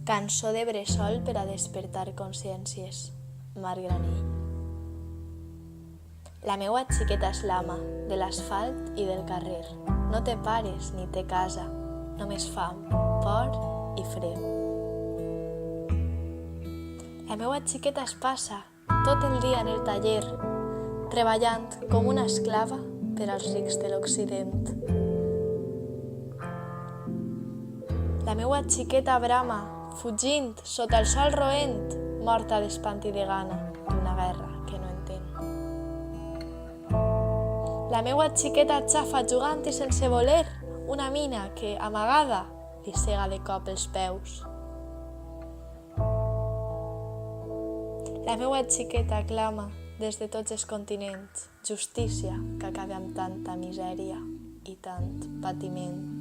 Cançó de bressol per a despertar consciències. Marc Granell. La meua xiqueta és l'ama de l'asfalt i del carrer. No té pares ni té casa, només fam, por i fred. La meua xiqueta es passa tot el dia en el taller, treballant com una esclava per als rics de l'Occident. La meua xiqueta brama, fugint sota el sol roent, morta d'espant i de gana d'una guerra que no entén. La meua xiqueta xafa jugant i sense voler una mina que, amagada, li cega de cop els peus. La meua xiqueta clama des de tots els continents justícia que acabi amb tanta misèria i tant patiment.